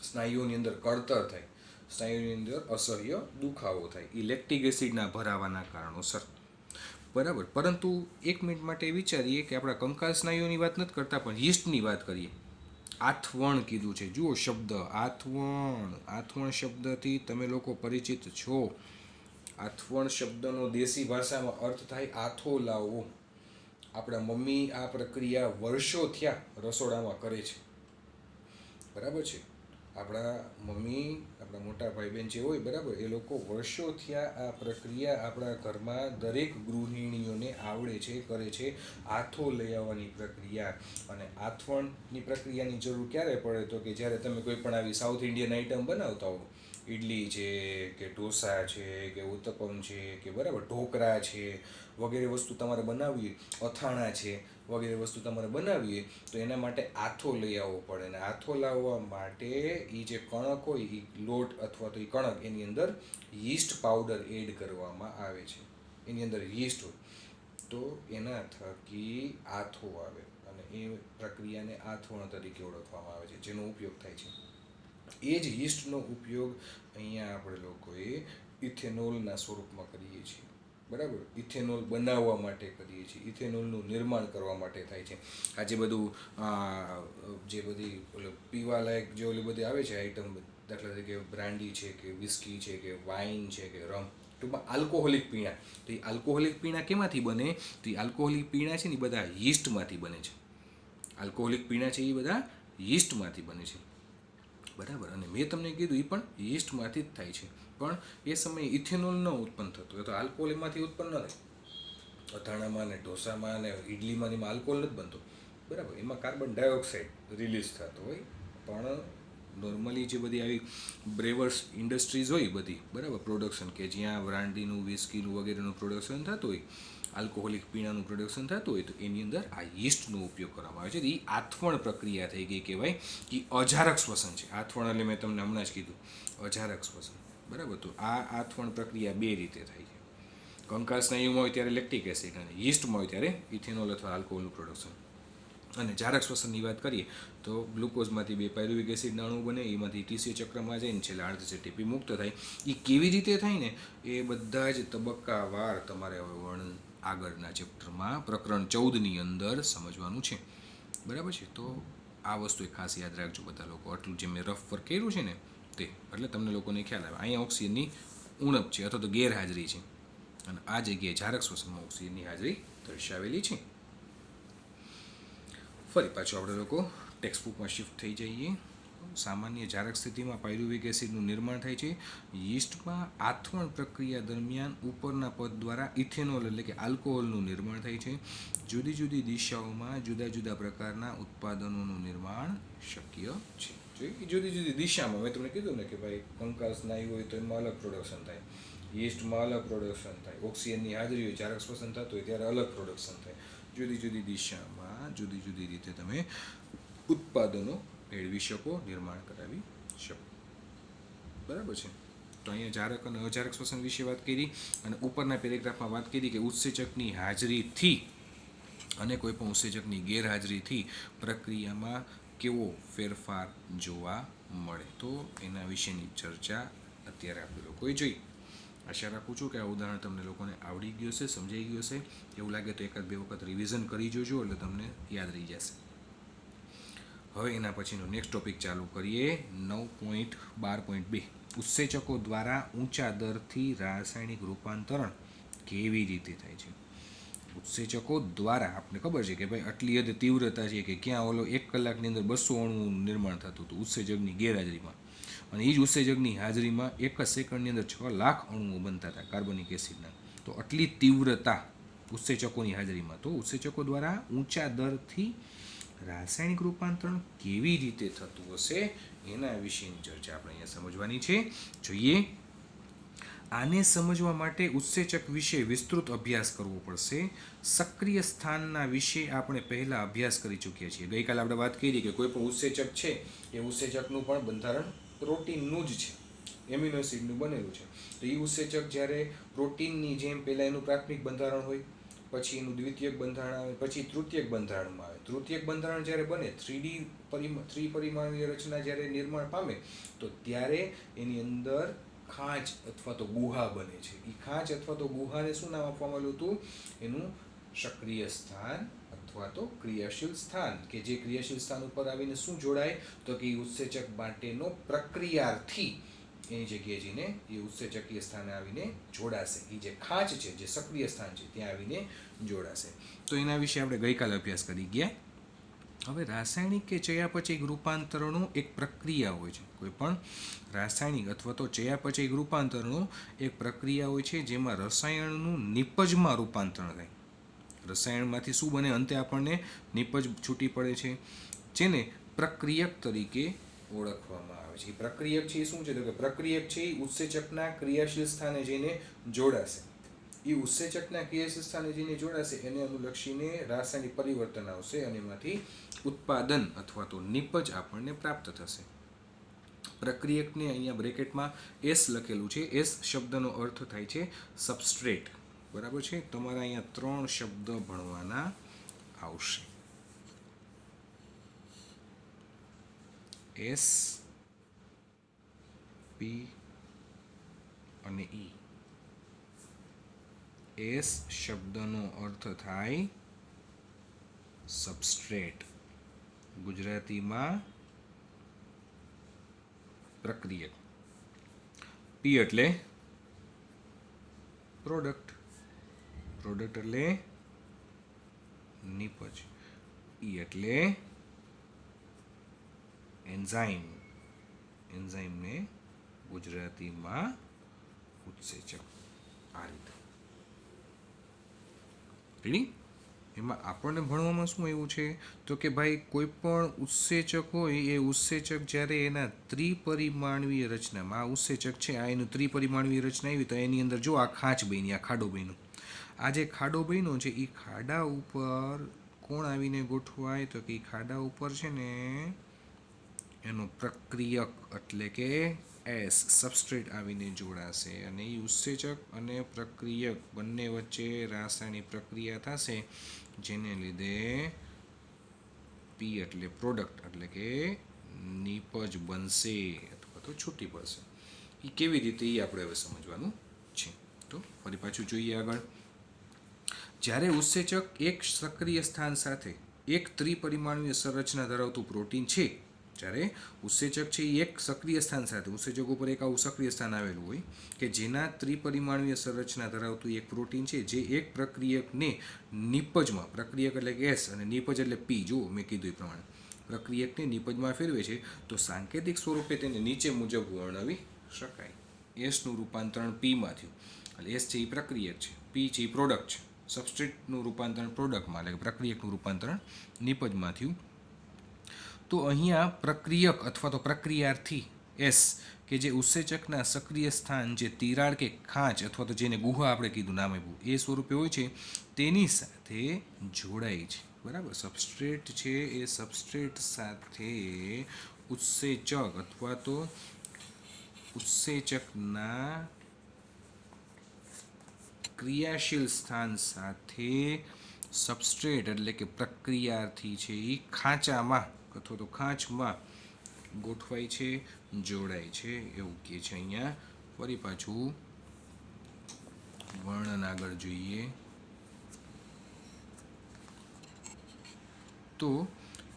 સ્નાયુઓની અંદર કળતર થાય, સ્નાયુની અંદર અસહ્ય દુખાવો થાય એ લેક્ટિક એસિડના ભરાવાના કારણોસર. બરાબર. પરંતુ એક મિનિટ માટે વિચારીએ કે આપણા કંકાલ સ્નાયુઓની વાત નથી કરતા, પણ યીસ્ટની વાત કરીએ. આથવણ કીધું છે, જુઓ શબ્દ આથવણ. આથવણ શબ્દથી તમે લોકો પરિચિત છો. આથવણ શબ્દનો દેશી ભાષામાં અર્થ થાય આથો લાવવો. આપણા મમ્મી આ પ્રક્રિયા વર્ષો થયા રસોડામાં કરે છે, બરાબર છે. આપણા મમ્મી, આપણા મોટા ભાઈ બહેન જે હોય, બરાબર, એ લોકો વર્ષો થયા આ પ્રક્રિયા આપણા ઘરમાં દરેક ગૃહિણીઓને આવડે છે, કરે છે. આથો લઈ આવવાની પ્રક્રિયા. અને આથવણની પ્રક્રિયાની જરૂર ક્યારે પડે તો કે જ્યારે તમે કોઈ પણ આવી સાઉથ ઇન્ડિયન આઇટમ બનાવતા હો, ઇડલી છે કે ઢોસા છે કે ઉત્તપમ છે કે બરાબર ઢોકળા છે વગેરે વસ્તુ તમારે બનાવવી, અથાણા છે વગેરે વસ્તુ તમારે બનાવીએ તો એના માટે આથો લઈ આવવો પડે. અને આથો લાવવા માટે એ જે કણક હોય એ લોટ અથવા તો એ કણક એની અંદર યીસ્ટ પાવડર એડ કરવામાં આવે છે. એની અંદર યીસ્ટ હોય તો એના થકી આથો આવે અને એ પ્રક્રિયાને આથવણ તરીકે ઓળખવામાં આવે છે, જેનો ઉપયોગ થાય છે. એ જ યીસ્ટનો ઉપયોગ અહીંયા આપણે લોકોએ ઇથેનોલના સ્વરૂપમાં કરીએ છીએ, બરાબર. ઇથેનોલ બનાવવા માટે કરીએ છીએ, ઇથેનોલનું નિર્માણ કરવા માટે થાય છે. આ જે બધું જે બધી પીવાલાયક જે ઓલી બધી આવે છે આઈટમ, દાખલા તરીકે બ્રાન્ડી છે કે વિસ્કી છે કે વાઇન છે કે રમ, ટૂંકમાં આલ્કોહોલિક પીણા. તો એ આલ્કોહોલિક પીણા કેમાંથી બને? તો એ આલ્કોહોલિક પીણા છે ને એ બધા યીસ્ટમાંથી બને છે. આલ્કોહોલિક પીણા છે એ બધા યીસ્ટમાંથી બને છે, બરાબર. અને મેં તમને કીધું એ પણ યીસ્ટમાંથી જ થાય છે, પણ એ સમયે ઇથેનોલ ન ઉત્પન્ન થતું, એ તો આલ્કોહોલ એમાંથી ઉત્પન્ન ન થાય. અથાણામાં ને ઢોસામાં ને ઇડલીમાં એમાં આલ્કોહોલ નથી બનતો, બરાબર. એમાં કાર્બન ડાયોક્સાઇડ રિલીઝ થતો હોય. પણ નોર્મલી જે બધી આવી બ્રેવર્સ ઇન્ડસ્ટ્રીઝ હોય બધી, બરાબર, પ્રોડક્શન કે જ્યાં બ્રાન્ડીનું વિસ્કીનું વગેરેનું પ્રોડક્શન થતું હોય, આલ્કોહોલિક પીણાનું પ્રોડક્શન થતું હોય, તો એની અંદર આ યીસ્ટનો ઉપયોગ કરવામાં આવે છે. એ આથવણ પ્રક્રિયા થઈ ગઈ કહેવાય કે અજારક શ્વસન છે. આથવણ એટલે મેં તમને હમણાં જ કીધું અજારક શ્વસન, બરાબર. તો આ આથવણ પ્રક્રિયા બે રીતે થાય છે. કંકાલ સ્નાયુમાં હોય ત્યારે લેક્ટિક એસિડ અને યીસ્ટમાં હોય ત્યારે ઇથેનોલ અથવા આલ્કોહોલનું પ્રોડક્શન. અને જારક શ્વસનની વાત કરીએ તો ગ્લુકોઝમાંથી 2 પાયરુવિક એસિડના અણુ બને, એમાંથી ટીસીએ ચક્રમાં જઈને છેલ્લે આડત્રીસ એટીપી મુક્ત થાય. એ કેવી રીતે થાય ને એ બધા જ તબક્કાવાર તમારે હવે આગળના ચેપ્ટરમાં પ્રકરણ 14ની અંદર સમજવાનું છે, બરાબર છે. તો આ વસ્તુ એક ખાસ યાદ રાખજો બધા લોકો. આટલું જે મેં રફ વર્ક કર્યું છે ને તે, એટલે તમને લોકોને ખ્યાલ આવે. અહીંયા ઓક્સિજનની ઉણપ છે અથવા તો ગેરહાજરી છે, અને આ જગ્યાએ જારક શ્વસનમાં ઓક્સિજનની હાજરી દર્શાવેલી છે. ફરી પાછું આપણે લોકો ટેક્સ્ટ બુકમાં શિફ્ટ થઈ જઈએ. સામાન્ય જારક સ્થિતિમાં પાયરુવિક એસિડનું નિર્માણ થાય છે. યીસ્ટમાં આથવણ પ્રક્રિયા દરમિયાન ઉપરના પદ દ્વારા ઇથેનોલ એટલે કે આલ્કોહોલનું નિર્માણ થાય છે. જુદી જુદી દિશાઓમાં જુદા જુદા પ્રકારના ઉત્પાદનોનું નિર્માણ શક્ય છે. જુદી જુદી દિશામાં મેં તમને કીધું ને કે ભાઈ કંકાલ સ્નાયુ હોય તો એમાં અલગ પ્રોડક્શન થાય, યીસ્ટમાં અલગ પ્રોડક્શન થાય, ઓક્સિજનની હાજરી હોય, જારક શ્વસન થતું હોય ત્યારે અલગ પ્રોડક્શન થાય. જુદી જુદી દિશામાં જુદી જુદી રીતે તમે ઉત્પાદનો મેળવી શકો, નિર્માણ કરાવી શકો, બરાબર છે. તો અહીંયા જારક અને અજારક શ્વસન વિશે વાત કરી, અને ઉપરના પેરેગ્રાફમાં વાત કરી કે ઉત્સેચકની હાજરીથી અને કોઈ પણ ઉત્સેચકની ગેરહાજરીથી પ્રક્રિયામાં કેવો ફેરફાર જોવા મળે, તો એના વિશેની ચર્ચા અત્યારે આપણે લોકોએ જોઈ. આશા રાખું છું કે આ ઉદાહરણ તમને લોકોને આવડી ગયું હશે, સમજાઈ ગયું હશે. એવું લાગે તો એકાદ બે વખત રિવિઝન કરી જોજો એટલે તમને યાદ રહી જશે. હવે એના પછીનો નેક્સ્ટ ટોપિક ચાલુ કરીએ. 9.12.2 ઉત્સેચકો દ્વારા ઊંચા દરથી રાસાયણિક રૂપાંતરણ કેવી રીતે થાય છે. ઉત્સેચકો દ્વારા આપણને ખબર છે કે ભાઈ આટલી હદ તીવ્રતા છે કે ક્યાં ઓલો 1 કલાકની અંદર 200 અણુનું નિર્માણ થતું હતું ઉત્સેચકની ગેરહાજરીમાં, અને એ જ ઉત્સેચકની હાજરીમાં 1 જ સેકન્ડની અંદર 6 લાખ અણુઓ બનતા હતા કાર્બનિક એસિડના. તો આટલી તીવ્રતા ઉત્સેચકોની હાજરીમાં. તો ઉત્સેચકો દ્વારા ઊંચા દરથી રાસાયણિક રૂપાંતરણ કેવી રીતે થતું હશે એના વિશેની ચર્ચા આપણે અહીંયા સમજવાની છે. જોઈએ. આને સમજવા માટે ઉત્સેચક વિશે વિસ્તૃત અભ્યાસ કરવો પડશે. સક્રિય સ્થાનના વિશે આપણે પહેલાં અભ્યાસ કરી ચૂક્યા છીએ. ગઈકાલે આપણે વાત કરી કે કોઈ પણ ઉત્સેચક છે એ ઉત્સેચકનું પણ બંધારણ પ્રોટીનનું જ છે, એમિનો એસિડનું બનેલું છે. તો એ ઉત્સેચક જ્યારે પ્રોટીનની જેમ પહેલાં એનું પ્રાથમિક બંધારણ હોય, પછી એનું દ્વિતીયક બંધારણ આવે, પછી તૃતીયક બંધારણમાં આવે. તૃતીયક બંધારણ જ્યારે બને, ત્રિપરિમાણીય રચના જ્યારે નિર્માણ પામે, તો ત્યારે એની અંદર ખાંચ અથવા તો ગુહા બને છે. એ ખાંચ અથવા તો ગુહાને શું નામ આપવામાં આવ્યું હતું? એનું સક્રિય સ્થાન અથવા તો ક્રિયાશીલ સ્થાન, કે જે ક્રિયાશીલ સ્થાન ઉપર આવીને શું જોડાય? તો કે ઉત્સેચક માટેનો પ્રક્રિયાર્થી એની જગ્યાએ જઈને એ ઉત્સેચકીય સ્થાને આવીને જોડાશે. એ જે ખાંચ છે, જે સક્રિય સ્થાન છે, ત્યાં આવીને જોડાશે. તો એના વિશે આપણે ગઈકાલે અભ્યાસ કરી ગયા. હવે રાસાયણિક કે ચયાપચયિક રૂપાંતરણો એક પ્રક્રિયા હોય છે. કોઈ પણ રાસાયણિક અથવા તો ચયાપચયિક રૂપાંતરણો એક પ્રક્રિયા હોય છે જેમાં રસાયણનું નિપજમાં રૂપાંતરણ થાય. રસાયણમાંથી શું બને? અંતે આપણને નિપજ છૂટી પડે છે, જેને પ્રક્રિયક તરીકે ઓળખવામાં આવે છે. પ્રક્રિયક છે એ શું છે? તો કે પ્રક્રિયક છે એ ઉત્સેચકના ક્રિયાશીલ સ્થાને જઈને જોડાશે. એ ઉત્સેચકના ક્રિયાશીલ સ્થાને જઈને જોડાશે, એને અનુલક્ષીને રાસાયણિક પરિવર્તન આવશે અને એમાંથી ઉત્પાદન અથવા તો નિપજ આપણને પ્રાપ્ત થશે. પ્રક્રિયકને અહીંયા બ્રેકેટમાં એસ લખેલું છે. એસ શબ્દનો અર્થ થાય છે સબસ્ટ્રેટ. બરાબર છે? તમારા અહીંયા 3 શબ્દ ભણવાના આવશે. એસ, પી અને ઈ. એસ શબ્દનો અર્થ થાય સબસ્ટ્રેટ, ગુજરાતીમાં પ્રક્રિયક. પી એટલે પ્રોડક્ટ, પ્રોડક્ટ એટલે નિપજ. ઈ એટલે એન્ઝાઇમ, એન્ઝાઇમને ગુજરાતીમાં ઉત્સેચક. આ રીતે રેડી? એમાં આપણને ભણવામાં શું આવ્યું છે? તો કે ભાઈ કોઈ પણ ઉત્સેચક હોય એ ઉત્સેચક જ્યારે એના ત્રિપરિમાણવીય રચનામાં, આ ઉત્સેચક છે આ એનું ત્રિપરિમાણવીય રચના આવી, તો એની અંદર જો આ ખાંચ બની, આ ખાડો બન્યો. આ જે ખાડો બન્યો છે એ ખાડા ઉપર કોણ આવીને ગોઠવાય? તો કે ખાડા ઉપર છે ને એનો પ્રક્રિયક એટલે કે એસ સબસ્ટ્રેટ આવીને જોડાશે અને એ ઉત્સેચક અને પ્રક્રિયક બંને વચ્ચે રાસાયણિક પ્રક્રિયા થશે, જેને લીધે પી એટલે પ્રોડક્ટ એટલે કે નિપજ બનશે અથવા તો છૂટી પડશે. એ કેવી રીતે એ આપણે હવે સમજવાનું છે. તો ફરી પાછું જોઈએ આગળ. જ્યારે ઉત્સેચક એક સક્રિય સ્થાન સાથે એક ત્રિપરિમાણીય સંરચના ધરાવતું પ્રોટીન છે, જ્યારે ઉત્સેચક છે એ એક સક્રિય સ્થાન સાથે, ઉત્સેચક ઉપર એક આવું સક્રિય સ્થાન આવેલું હોય કે જેના ત્રિપરિમાણીય સંરચના ધરાવતું એક પ્રોટીન છે, જે એક પ્રક્રિયકને નિપજમાં, પ્રક્રિયક એટલે એસ અને નિપજ એટલે પી, જુઓ મેં કીધું એ પ્રમાણે પ્રક્રિયકને નિપજમાં ફેરવે છે, તો સાંકેતિક સ્વરૂપે તેને નીચે મુજબ વર્ણવી શકાય. એસનું રૂપાંતરણ પીમાં થયું, એટલે એસ છે એ પ્રક્રિયક છે, પી છે એ પ્રોડક્ટ છે. સબસ્ટ્રેટનું રૂપાંતરણ પ્રોડક્ટમાં એટલે કે પ્રક્રિયકનું રૂપાંતરણ નિપજમાં થયું. તો અહીંયા પ્રક્રિયક અથવા તો પ્રક્રિયાર્થી એસ કે જે ઉત્સેચકના સક્રિય સ્થાન, જે તિરાડ કે ખાંચ અથવા તો જેને ગુહા આપણે કીધું નામ આપ્યું એ સ્વરૂપે હોય છે, તેની સાથે જોડાય છે. બરાબર? સબસ્ટ્રેટ છે એ સબસ્ટ્રેટ સાથે ઉત્સેચક અથવા તો ઉત્સેચકના ક્રિયાશીલ સ્થાન સાથે સબસ્ટ્રેટ એટલે કે પ્રક્રિયાર્થી છે એ ખાંચામાં અથવા તો ખાંચમાં ગોઠવાય છે, જોડાય છે, એવું કહે છે. અહીંયા ફરી પાછું વર્ણન આગળ જોઈએ તો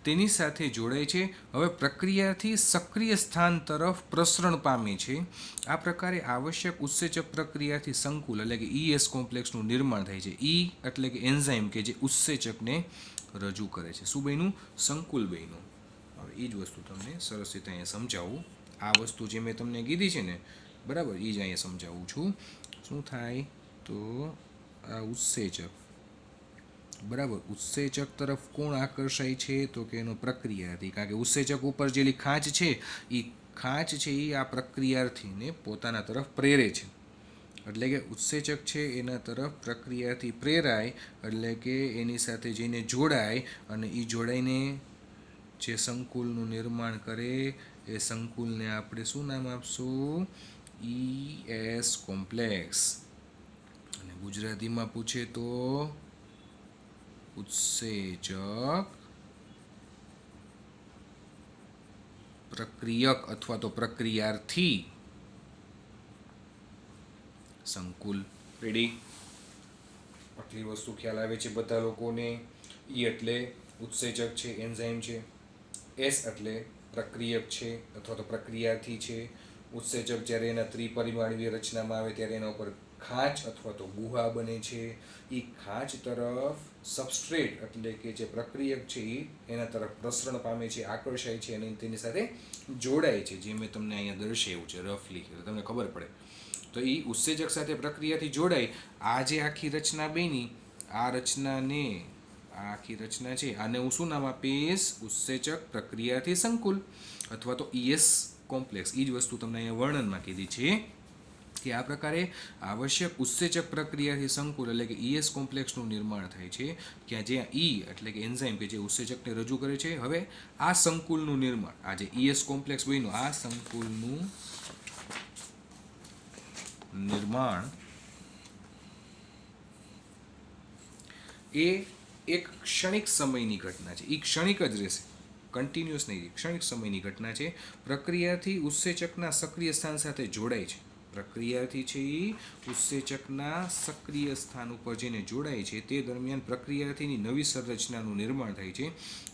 તેની સાથે જોડાય છે. હવે પ્રક્રિયાથી સક્રિય સ્થાન તરફ પ્રસરણ પામે છે. આ પ્રકારે આવશ્યક ઉત્સેચક પ્રક્રિયાથી સંકુલ એટલે કે ઈએસ કોમ્પ્લેક્સનું નિર્માણ થાય છે. ઈ એટલે કે એન્ઝાઇમ કે જે ઉત્સેચકને રજૂ કરે છે. શું બન્યું? સંકુલ બન્યું. હવે એ જ વસ્તુ તમને સરસ રીતે અહીંયા સમજાવું. આ વસ્તુ જે મેં તમને કીધી છે ને, બરાબર, એ જ અહીંયા સમજાવું છું. શું થાય? તો આ ઉત્સેચક, બરાબર, ઉત્સેચક તરફ કોણ આકર્ષાય છે? તો કે એનો પ્રક્રિયાર્થી, કારણ કે ઉત્સેચક ઉપર જેલી ખાંચ છે એ ખાંચ છે એ આ પ્રક્રિયાર્થીને પોતાના તરફ પ્રેરે છે. એટલે કે ઉત્સેચક છે એના તરફ પ્રક્રિયાથી પ્રેરાય એટલે કે એની સાથે જઈને જોડાય અને એ જોડાઈને જે સંકુલનું નિર્માણ કરે એ સંકુલને આપણે શું નામ આપશું? ES complex. અને ગુજરાતીમાં પૂછે તો ઉત્સેચક પ્રક્રિયક અથવા તો પ્રક્રિયાર્થી સંકુલ. રેડી? આટલી વસ્તુ ખ્યાલ આવે છે બધા લોકોને. ઈ એટલે ઉત્સેચક છે, એન્ઝાઇમ છે. એસ એટલે પ્રક્રિયક છે અથવા તો પ્રક્રિયાથી છે. ઉત્સેચક જ્યારે એના ત્રિપરિમાણીય રચનામાં આવે ત્યારે એના ઉપર ખાંચ અથવા તો ગુહા બને છે. એ ખાંચ તરફ સબસ્ટ્રેટ એટલે કે જે પ્રક્રિયક છે એ એના તરફ પ્રસરણ પામે છે, આકર્ષાય છે અને તેની સાથે જોડાય છે, જે મેં તમને અહીંયા દર્શાવ્યું છે રફલી, તમને ખબર પડે. તો એ ઉત્સેચક સાથે પ્રક્રિયાથી જોડાય. આ જે આખી રચના બની, આ રચનાને, આ આખી રચના છે, આને હું શું નામ આપીશ? ઉત્સેચક પ્રક્રિયાથી સંકુલ અથવા તો ઈએસ કોમ્પ્લેક્સ. એ જ વસ્તુ તમને અહીંયા વર્ણનમાં કીધી છે કે આ પ્રકારે આવશ્યક ઉત્સેચક પ્રક્રિયાથી સંકુલ એટલે કે ઈએસ કોમ્પ્લેક્સનું નિર્માણ થાય છે, કે જ્યાં ઈ એટલે કે એન્ઝાઇમ કે જે ઉત્સેચકને રજૂ કરે છે. હવે આ સંકુલનું નિર્માણ, આ જે ઈએસ કોમ્પ્લેક્સ બન્યું, આ સંકુલનું નિર્માણ એ એક ક્ષણિક સમયની ઘટના છે. એ ક્ષણિક જ રહેશે, કન્ટિન્યુઅસ નહીં, ક્ષણિક સમયની ઘટના છે. પ્રક્રિયાથી ઉત્સેચકના સક્રિય સ્થાન સાથે જોડાય છે. પ્રક્રિયાથી છે એ ઉત્સેચકના સક્રિય સ્થાન ઉપર જઈને જોડાય છે. તે દરમિયાન પ્રક્રિયાથીની નવી સંરચનાનું નિર્માણ થાય છે,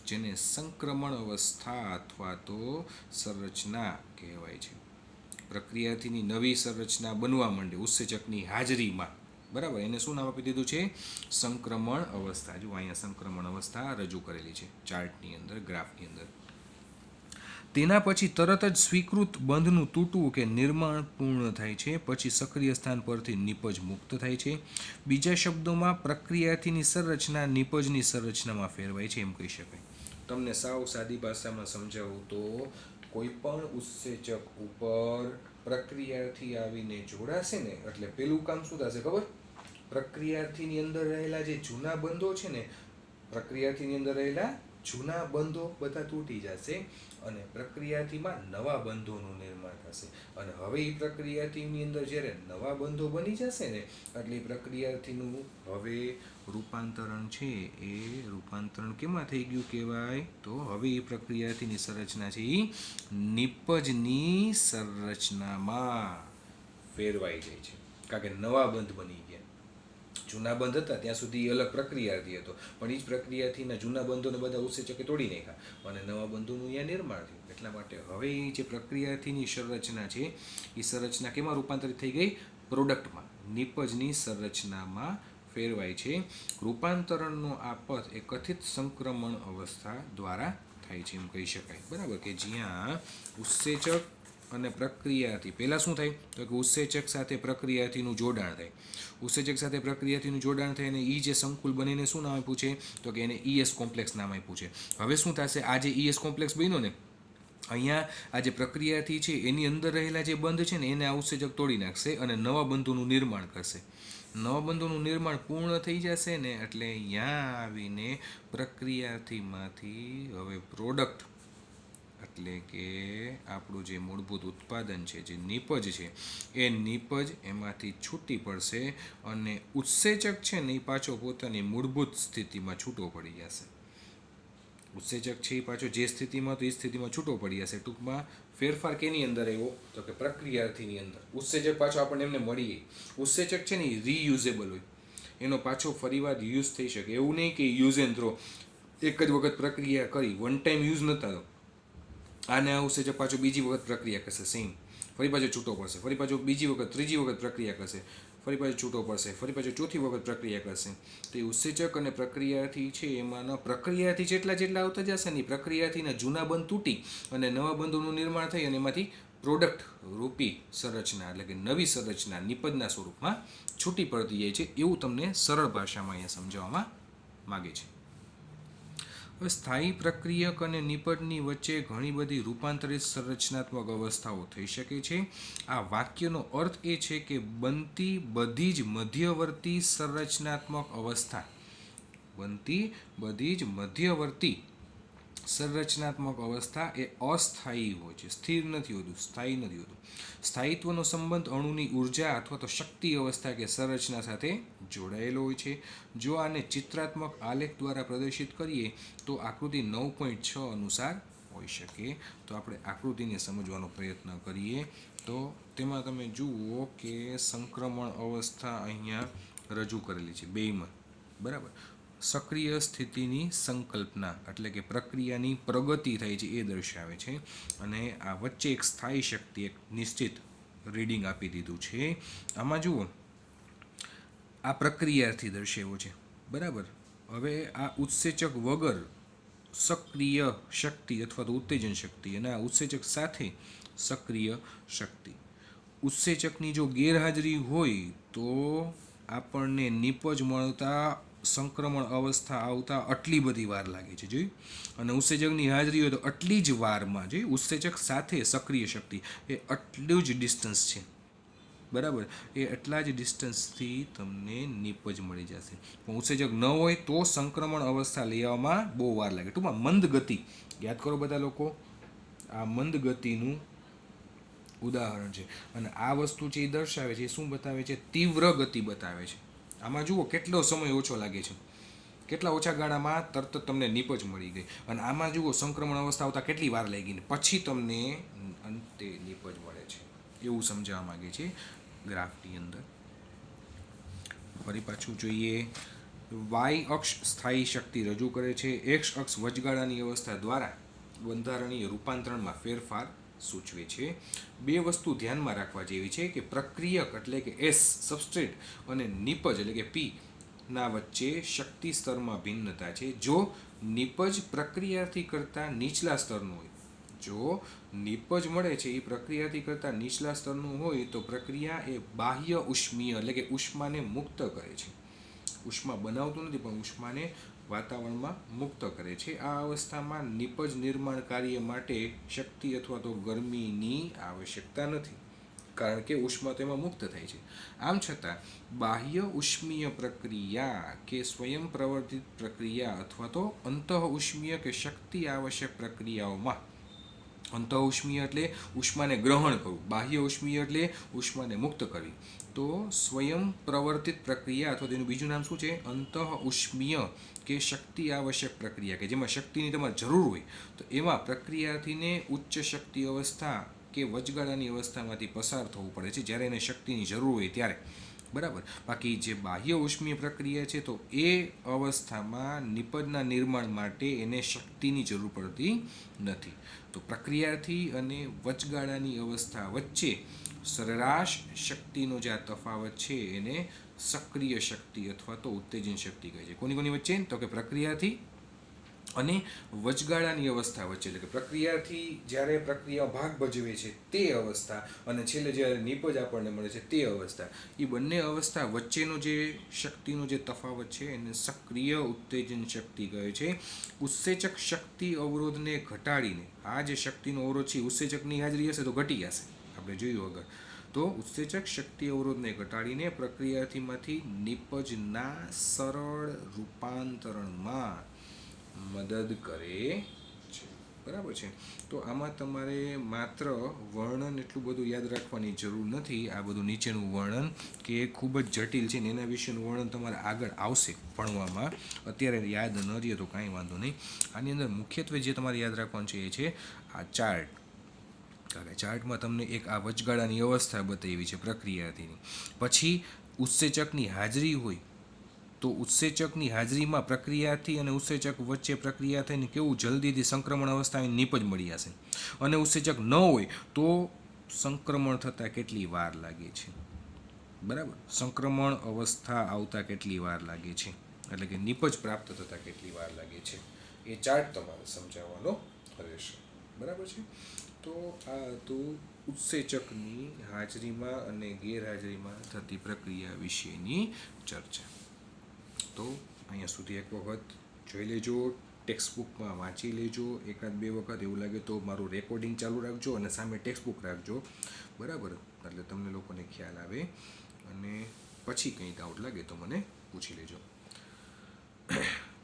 જેને સંક્રમણ અવસ્થા અથવા તો સંરચના કહેવાય છે. પ્રક્રિયાથીની નવી સંરચના બનવા માંડે ઉત્સેચકની હાજરીમાં, બરાબર. એને શું નામ આપી દીધું છે? સંક્રમણ અવસ્થા. જો અહીંયા સંક્રમણ અવસ્થા રજૂ કરેલી છે ચાર્ટની અંદર, ગ્રાફની અંદર. તેના પછી તરત જ સ્વીકૃત બંધનું તૂટવું કે નિર્માણ પૂર્ણ થાય છે. પછી સક્રિય સ્થાન પરથી નિપજ મુક્ત થાય છે. બીજા શબ્દોમાં પ્રક્રિયાથીની સંરચના નિપજની સંરચનામાં ફેરવાય છે, એમ કહી શકાય. તમને સાવ સાદી ભાષામાં સમજાવું તો કોઈ પણ ઉત્સેચક ઉપર પ્રક્રિયાથી આવીને જોડાશે ને એટલે પેલું કામ શું થશે ખબર? પ્રક્રિયાથીની અંદર રહેલા જે જૂના બંધો છે ને, પ્રક્રિયાથીની અંદર રહેલા જૂના બંધો બધા તૂટી જશે અને પ્રક્રિયાથીમાં નવા બંધોનું નિર્માણ થશે. અને હવે એ પ્રક્રિયાથીની અંદર જ્યારે નવા બંધો બની જશે ને એટલે પ્રક્રિયાથીનું હવે રૂપાંતરણ છે એ રૂપાંતરણ કેમાં થઈ ગયું કહેવાય? તો હવે એ પ્રક્રિયાથીની સંરચના છે એ નિપજની સંરચનામાં ફેરવાઈ જાય છે, કારણ કે નવા બંધ બની ગયા. જૂના બંધ હતા ત્યાં સુધી અલગ પ્રક્રિયાથી હતો, પણ એ જ પ્રક્રિયાથીના જૂના બંધોને બધા ઉત્સેચકે તોડી નાખ્યા અને નવા બંધોનું અહીંયા નિર્માણ થયું. એટલા માટે હવે એ જે પ્રક્રિયાથીની સંરચના છે એ સંરચના કેમાં રૂપાંતરિત થઈ ગઈ? પ્રોડક્ટમાં, નિપજની સંરચનામાં ફેરવાય છે. રૂપાંતરણનો આ પથ એ કથિત સંક્રમણ અવસ્થા દ્વારા થાય છે, એમ કહી શકાય, બરાબર. કે જ્યાં ઉત્સેચક અને પ્રક્રિયાથી પહેલાં શું થાય? તો કે ઉત્સેચક સાથે પ્રક્રિયાથીનું જોડાણ થાય. ઉત્સેચક સાથે પ્રક્રિયાથીનું જોડાણ થાય અને એ જે સંકુલ બનીને શું નામ આપ્યું છે? તો કે એને ઈએસ કોમ્પ્લેક્સ નામ આપ્યું છે. હવે શું થશે? આ જે ઈએસ કોમ્પ્લેક્સ બન્યો ને, અહીંયા આ જે પ્રક્રિયાથી છે એની અંદર રહેલા જે બંધ છે ને એને આ ઉત્સેચક તોડી નાખશે અને નવા બંધોનું નિર્માણ કરશે. નવા બંધોનું નિર્માણ પૂર્ણ થઈ જશે ને એટલે અહીંયા આવીને પ્રક્રિયાથીમાંથી હવે પ્રોડક્ટ એટલે કે આપણું જે મૂળભૂત ઉત્પાદન છે, જે નિપજ છે, એ નિપજ એમાંથી છૂટી પડશે અને ઉત્સેચક છે ને એ પાછો પોતાની મૂળભૂત સ્થિતિમાં છૂટો પડી જશે. ઉત્સેચક છે એ પાછો જે સ્થિતિમાં તો એ સ્થિતિમાં છૂટો પડી જશે. ટૂંકમાં ફેરફાર કેની અંદર આવ્યો? તો કે પ્રક્રિયાથીની અંદર. ઉત્સેચક પાછો આપણને એમને મળી. ઉત્સેચક છે ને એ રીયુઝેબલ હોય, એનો પાછો ફરીવાર યુઝ થઈ શકે. એવું નહીં કે યુઝ એન્ડ થ્રો, એક જ વખત પ્રક્રિયા કરી, વન ટાઈમ યુઝ નહોતા તો આને આ ઉત્સેચક પાછો બીજી વખત પ્રક્રિયા કરશે, સેમ, ફરી પાછો છૂટો પડશે, ફરી પાછો બીજી વખત, ત્રીજી વખત પ્રક્રિયા કરશે, ફરી પાછો છૂટો પડશે, ફરી પાછો ચોથી વખત પ્રક્રિયા કરશે. તો એ ઉત્સેચક અને પ્રક્રિયાથી છે એમાંના પ્રક્રિયાથી જેટલા આવતા જશે ને પ્રક્રિયાથીના જૂના બંધ તૂટી અને નવા બંધોનું નિર્માણ થઈ અને એમાંથી પ્રોડક્ટ રૂપી સંરચના એટલે કે નવી સંરચના નિપજના સ્વરૂપમાં છૂટી પડતી જાય છે. એવું તમને સરળ ભાષામાં અહીંયા સમજાવવામાં માગે છે. હવે સ્થાયી પ્રક્રિયક અને નિપજની વચ્ચે ઘણી બધી રૂપાંતરિત સંરચનાત્મક અવસ્થાઓ થઈ શકે છે. આ વાક્યનો અર્થ એ છે કે બનતી બધી જ મધ્યવર્તી સંરચનાત્મક અવસ્થા, બનતી બધી જ મધ્યવર્તી સંરચનાત્મક અવસ્થા એ અસ્થાયી હોય છે, સ્થિર નથી હોતું, સ્થાયી નથી હોતું. સ્થાયિત્વનો સંબંધ અણુની ઉર્જા અથવા તો શક્તિ અવસ્થા કે સંરચના સાથે જોડાયેલો હોય છે. જો આને ચિત્રાત્મક આલેખ દ્વારા પ્રદર્શિત કરીએ તો આકૃતિ 9.6 અનુસાર હોઈ શકે. તો આપણે આકૃતિને સમજવાનો પ્રયત્ન કરીએ તો તેમાં તમે જુઓ કે સંક્રમણ અવસ્થા અહીંયા રજૂ કરેલી છે બેયમાં, બરાબર. સક્રિય સ્થિતિની સંકલ્પના એટલે કે પ્રક્રિયાની પ્રગતિ થાય છે એ દર્શાવે છે, અને આ વચ્ચે એક સ્થાયી શક્તિ, એક નિશ્ચિત રીડિંગ આપી દીધું છે. આમાં જુઓ આ પ્રક્રિયાથી દર્શાવ્યો છે, બરાબર. હવે આ ઉત્સેચક વગર સક્રિય શક્તિ અથવા તો ઉત્તેજન શક્તિ, અને આ ઉત્સેચક સાથે સક્રિય શક્તિ. ઉત્સેચકની જો ગેરહાજરી હોય તો આપણને નિપજ મળતા સંક્રમણ અવસ્થા આવતા આટલી બધી વાર લાગે છે, જોઈ. અને ઉત્સેચકની હાજરી હોય તો આટલી જ વારમાં, જોઈ, ઉત્સેચક સાથે સક્રિય શક્તિ એ આટલું જ ડિસ્ટન્સ છે, બરાબર. એ એટલા જ ડિસ્ટન્સથી તમને નિપજ મળી જશે. પણ ઉત્સેચક ન હોય તો સંક્રમણ અવસ્થા લેવામાં બહુ વાર લાગે. ટૂંકમાં મંદ ગતિ યાદ કરો બધા લોકો, આ મંદ ગતિનું ઉદાહરણ છે. અને આ વસ્તુ જે દર્શાવે છે એ શું બતાવે છે? તીવ્ર ગતિ બતાવે છે. આમાં જુઓ કેટલો સમય ઓછો લાગે છે, કેટલા ઓછા ગાળામાં તરત તમને નિપજ મળી ગઈ. અને આમાં જુઓ સંક્રમણ અવસ્થા આવતા કેટલી વાર લાગી ને પછી તમને અંતે નિપજ મળે છે, એવું સમજાવવા માંગે છે ગ્રાફની અંદર. ફરી પાછું જોઈએ. વાય અક્ષ સ્થાયી શક્તિ રજૂ કરે છે, એક્સ અક્ષ વચગાળાની અવસ્થા દ્વારા બંધારણીય રૂપાંતરણમાં ફેરફાર સૂચવે છે. બે વસ્તુ ધ્યાનમાં રાખવા જેવી છે કે પ્રક્રિયક એટલે કે એસ સબસ્ટ્રેટ અને નિપજ એટલે કે પી ના વચ્ચે શક્તિ સ્તરમાં ભિન્નતા છે. જો નિપજ પ્રક્રિયાથી કરતાં નીચલા સ્તરનું હોય, જો નિપજ મળે છે એ પ્રક્રિયાથી કરતાં નીચલા સ્તરનું હોય તો પ્રક્રિયા એ બાહ્ય ઉષ્મીય એટલે કે ઉષ્માને મુક્ત કરે છે. ઉષ્મા બનાવતું નથી પણ ઉષ્માને વાતાવરણમાં મુક્ત કરે છે. આ અવસ્થામાં નિપજ નિર્માણ કાર્ય માટે શક્તિ અથવા તો ગરમીની આવશ્યકતા નથી, કારણ કે ઉષ્મા તેમાં મુક્ત થાય છે. આમ છતાં બાહ્ય ઉષ્મીય પ્રક્રિયા કે સ્વયં પ્રવર્તિત પ્રક્રિયા અથવા તો અંતઃ ઉષ્મીય કે શક્તિ આવશ્યક પ્રક્રિયાઓમાં, અંતઃ ઉષ્મીય એટલે ઉષ્માને ગ્રહણ કરવું, બાહ્ય ઉષ્મીય એટલે ઉષ્માને મુક્ત કરવી. તો સ્વયં પ્રવર્તિત પ્રક્રિયા અથવા તેનું બીજું નામ શું છે? અંતઃ ઉષ્મીય કે શક્તિ આવશ્યક પ્રક્રિયા, કે જેમાં શક્તિની તમારે જરૂર હોય તો એમાં પ્રક્રિયાથીને ઉચ્ચ શક્તિ અવસ્થા કે વચગાળાની અવસ્થામાંથી પસાર થવું પડે છે જ્યારે એને શક્તિની જરૂર હોય ત્યારે, બરાબર. બાકી જે બાહ્ય ઉષ્મીય પ્રક્રિયા છે તો એ અવસ્થામાં નિપજના નિર્માણ માટે એને શક્તિની જરૂર પડતી નથી. તો પ્રક્રિયાથી અને વચગાળાની અવસ્થા વચ્ચે સરેરાશ શક્તિનો જે આ તફાવત છે એને સક્રિય શક્તિ અથવા તો ઉત્તેજન શક્તિ કહે છે. કોની કોની વચ્ચે? તો કે પ્રક્રિયાથી અને વચગાળાની અવસ્થા વચ્ચે, એટલે કે પ્રક્રિયાથી જ્યારે પ્રક્રિયા ભાગ ભજવે છે તે અવસ્થા અને છેલ્લે જ્યારે નિપજ આપણને મળે છે તે અવસ્થા, એ બંને અવસ્થા વચ્ચેનો જે શક્તિનો જે તફાવત છે એને સક્રિય ઉત્તેજન શક્તિ કહે છે. ઉત્સેચક શક્તિ અવરોધને ઘટાડીને, આ જે શક્તિનો અવરોધ છે ઉત્સેચકની હાજરી હશે તો ઘટી જશે, આપણે જોયું આગળ. તો ઉત્સેચક શક્તિ અવરોધને ઘટાડીને પ્રક્રિયાથીમાંથી નિપજના સરળ રૂપાંતરણમાં મદદ કરે છે, બરાબર છે. તો આમાં તમારે માત્ર વર્ણન એટલું બધું યાદ રાખવાની જરૂર નથી. આ બધું નીચેનું વર્ણન કે એ ખૂબ જ જટિલ છે ને એના વિશેનું વર્ણન તમારે આગળ આવશે ભણવામાં, અત્યારે યાદ ન રહે તો કાંઈ વાંધો નહીં. આની અંદર મુખ્યત્વે જે તમારે યાદ રાખવાનું છે એ છે આ ચાર્ટ. કારણ કે ચાર્ટમાં તમને એક આ વચગાળાની અવસ્થા બતાવી છે પ્રક્રિયાથીની, પછી ઉત્સેચકની હાજરી હોય તો ઉત્સેચકની હાજરીમાં પ્રક્રિયાથી અને ઉત્સેચક વચ્ચે પ્રક્રિયા થઈને કેવું જલ્દીથી સંક્રમણ અવસ્થાની નિપજ મળી જશે. અને ઉત્સેચક ન હોય તો સંક્રમણ થતાં કેટલી વાર લાગે છે, બરાબર. સંક્રમણ અવસ્થા આવતા કેટલી વાર લાગે છે, એટલે કે નિપજ પ્રાપ્ત થતાં કેટલી વાર લાગે છે, એ ચાર્ટ તમારે સમજાવવાનો રહેશે, બરાબર છે. તો આ હતું ઉત્સેચકની હાજરીમાં અને ગેરહાજરીમાં થતી પ્રક્રિયા વિશેની ચર્ચા. તો અહીંયા સુધી એક વખત જોઈ લેજો, ટેક્સ્ટબુકમાં વાંચી લેજો, એકાદ બે વખત એવું લાગે તો મારું રેકોર્ડિંગ ચાલુ રાખજો અને સામે ટેક્સ્ટબુક રાખજો, બરાબર. એટલે તમને લોકોને ખ્યાલ આવે. અને પછી કંઈ ડાઉટ લાગે તો મને પૂછી લેજો,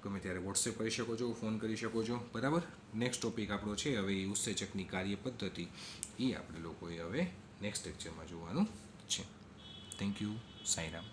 ગમે ત્યારે વોટ્સએપ કરી શકો છો, ફોન કરી શકો છો, બરાબર. નેક્સ્ટ ટોપિક આપણો છે હવે એ ઉત્સેચકની કાર્ય પદ્ધતિ, એ આપણે લોકોએ હવે નેક્સ્ટ લેક્ચરમાં જોવાનું છે. Thank you. સાંઈરામ.